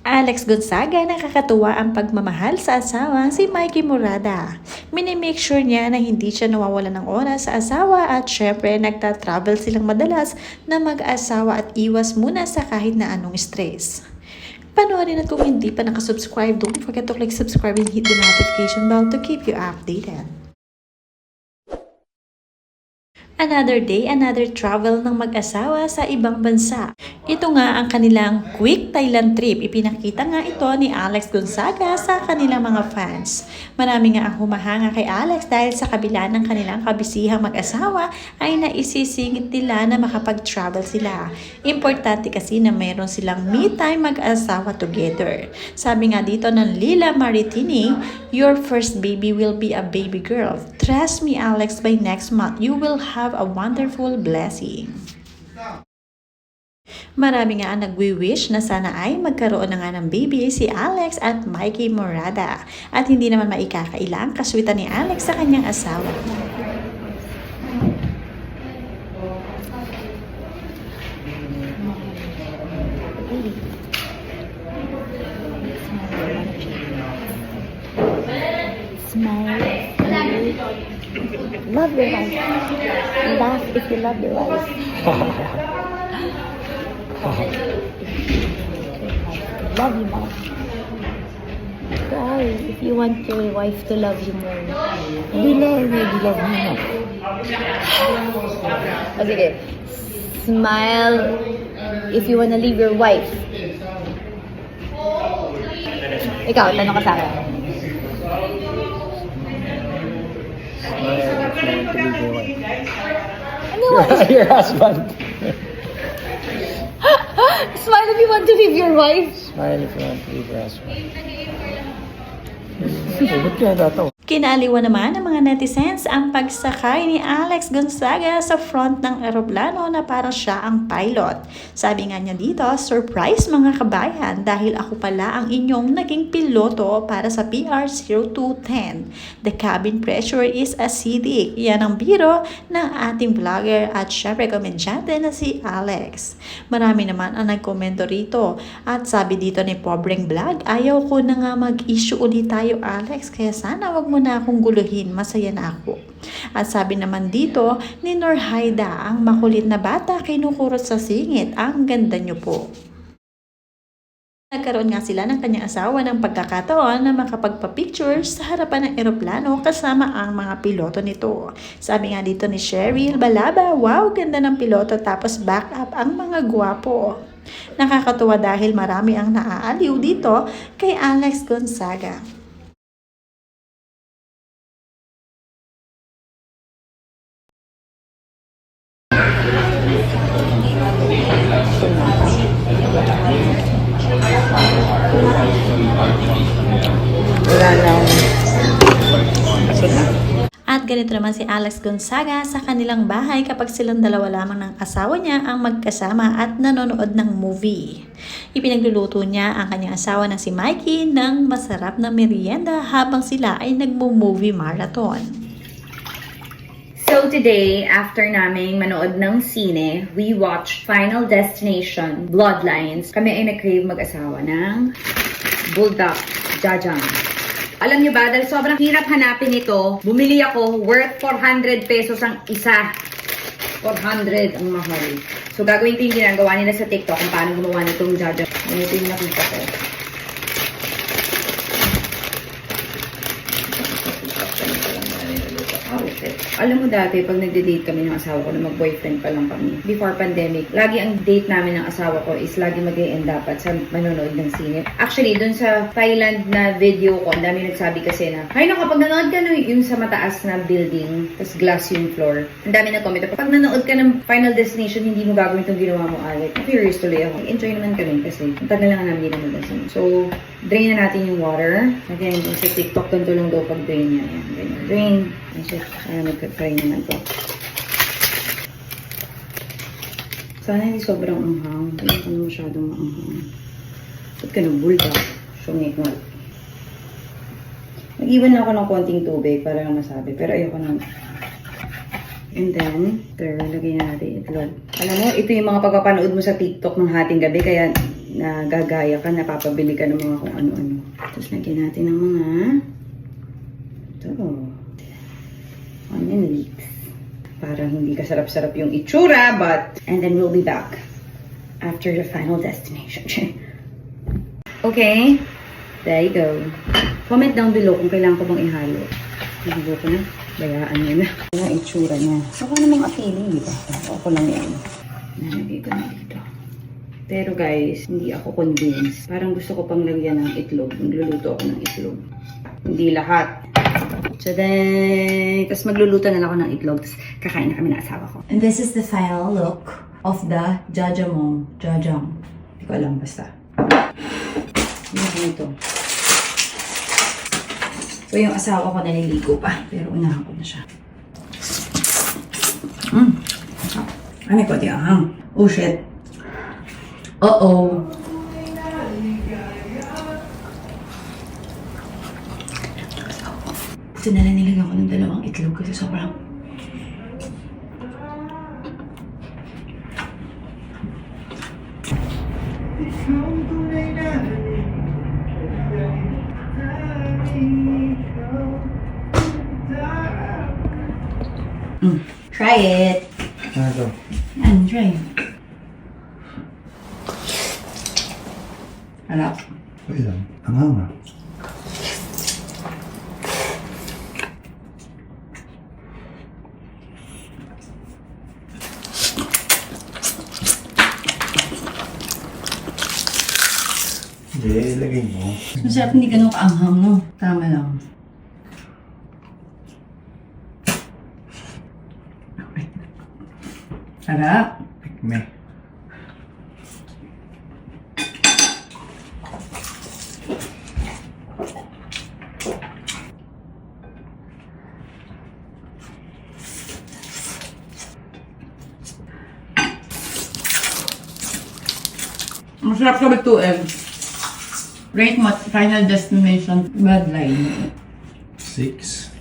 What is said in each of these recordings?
Alex Gonzaga, nakakatuwa ang pagmamahal sa asawang si Mikey Morada. Minimake sure niya na hindi siya nawawala ng oras sa asawa at syempre nagta-travel silang madalas na mag-asawa at iwas muna sa kahit na anong stress. Panoorin at kung hindi pa nakasubscribe, don't forget to click subscribe and hit the notification bell to keep you updated. Another day, another travel ng mag-asawa sa ibang bansa. Ito nga ang kanilang quick Thailand trip. Ipinakita nga ito ni Alex Gonzaga sa kanilang mga fans. Marami nga ang humahanga kay Alex dahil sa kabila ng kanilang kabisihang mag-asawa ay naisisingit nila na makapag-travel sila. Importante kasi na mayroon silang me time mag-asawa together. Sabi nga dito ng Lila Maritini, "Your first baby will be a baby girl. Trust me, Alex, by next month you will have a wonderful blessing." Marami nga ang nagwi-wish na sana ay magkaroon na nga ng baby si Alex at Mikey Morada. At hindi naman maikakailang kaswitan ni Alex sa kanyang asawa. Smile. Love your wife. Laugh if you love your wife. Love you more. Cry if you want your wife to love you more. Love me more. O sige. Smile if you wanna leave your wife. Ikaw, tanong ka sa akin. Your husband. Smile if you want to leave your wife. Smile if you want to leave your husband. Ba't kaya dato? Kinaliwan naman ng mga netizens ang pagsakay ni Alex Gonzaga sa front ng eroplano na parang siya ang pilot. Sabi nga niya dito, "Surprise mga kabayan dahil ako pala ang inyong naging piloto para sa PR0210. The cabin pressure is acidic." Yan ang biro ng ating vlogger at syempre komedyante na si Alex. Marami naman ang nagkomento rito at sabi dito ni Pobreng Vlog, "Ayaw ko na nga mag-issue ulit tayo, Alex, kaya sana wag mo na akong guluhin, masaya na ako." At sabi naman dito ni Norhaida, "Ang makulit na bata kinukurot sa singit, ang ganda nyo po." Nagkaroon nga sila ng kanyang asawa ng pagkakataon na makapagpa-picture sa harapan ng eroplano kasama ang mga piloto nito. Sabi nga dito ni Cheryl Balaba, "Wow, ganda ng piloto tapos back up ang mga gwapo." Nakakatuwa dahil marami ang naaaliw dito kay Alex Gonzaga. Wala na. At ganito naman si Alex Gonzaga sa kanilang bahay kapag silang dalawa lamang ng asawa niya ang magkasama at nanonood ng movie. Ipinagluluto niya ang kanyang asawa na si Mikey ng masarap na merienda habang sila ay nagmo-movie marathon. So today, after naming manood ng sine, we watched Final Destination, Bloodlines. Kami ay nag-crave mag-asawa ng Bulldog Jajang. Alam nyo ba, dahil sobrang hirap hanapin ito, bumili ako worth 400 pesos ang isa. 400 ang mahal. So gagawin ko yung ginagawa nila sa TikTok kung paano gumawa nitong Jajang. Ito yung nakita ko. Alam mo dati, pag nagde-date kami ng asawa ko, na mag-boyfriend pa lang kami, before pandemic, lagi ang date namin ng asawa ko is lagi mag-e-end dapat sa manonood ng sine. Actually, dun sa Thailand na video ko, ang dami nagsabi kasi na, "Ay naku, pag nanood ka yung sa mataas na building, tas glass yung floor." Ang dami na comment. Pag nanood ka ng Final Destination, hindi mo gagawin itong ginawa mo, Alec. Curious tuloy ako. Enjoy naman kami kasi ang tagal lang namin din naman kasi. So, drain na natin yung water. Again, sa TikTok, ganito lang daw pag drain niya. Ayan, drain. Ay, mag-try naman to. Sana hindi sobrang anghang. Hindi ka na masyadong maanghang. Ba't ka nagbulta? Sumikot. Nag-iwan na ako ng konting tubig para lang masabi. Pero ayoko na. And then, lagay na natin itlog. Alam mo, ito yung mga pagpapanood mo sa TikTok ng hating gabi. Kaya nagagaya ka, napapabili ka ng mga kung ano-ano. Tapos lagyan natin ng mga onion leeks. Para hindi ka sarap-sarap yung itsura, but... And then we'll be back after the final destination. Okay, there you go. Comment down below kung kailangan ko bang ihalo. Ihalo ko na. Bayaan nyo na. Yung itsura niya. Saka namang appealing, di ba? Ako lang yan. Nalagay ko na dito. Pero guys, hindi ako convinced. Parang gusto ko pang lagyan ng itlog. Magluluto ako ng itlog. Hindi lahat. So then, tapos magluluto na lang ako ng itlog. Tapos kakain na kami ng asawa ko. And this is the final look of the jajangmyeon. Hindi ko alam basta. Ano ito? So yung asawa ko naliligo pa. Pero unahan ko na siya. Ano ko di ahang? Oh shit. Uh-oh. Ito na lang nilagyan ko ng dalawang itlog kasi sobrang... Try it. Ano to? Yan, try. Harap. Okay lang. Ang Hindi, ilagay mo. Masarap, hindi ganun kaanghang, no? Tama lang. Harap. Pikme. Masarap ka ba 2M? Rate mo, final destination, Bloodline. 6.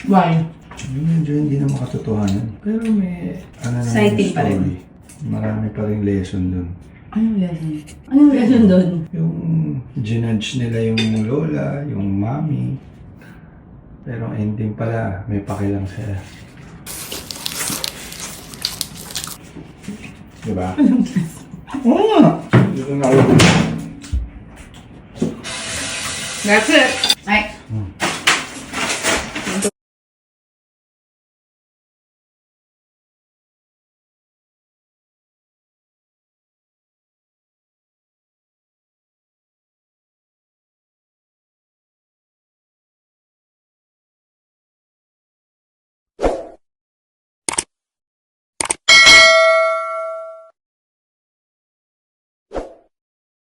Why? Medyo hindi na makatotohanan. Pero may... Ano naman Exciting yung pa rin. story. Marami pa rin lesson dun. Anong lesson? Anong lesson doon? Yung ginudge nila yung lola, yung mommy. Pero ang ending pala, may pakilang sila. Diba? Oo nga! Dito na ako. That's it! Ay,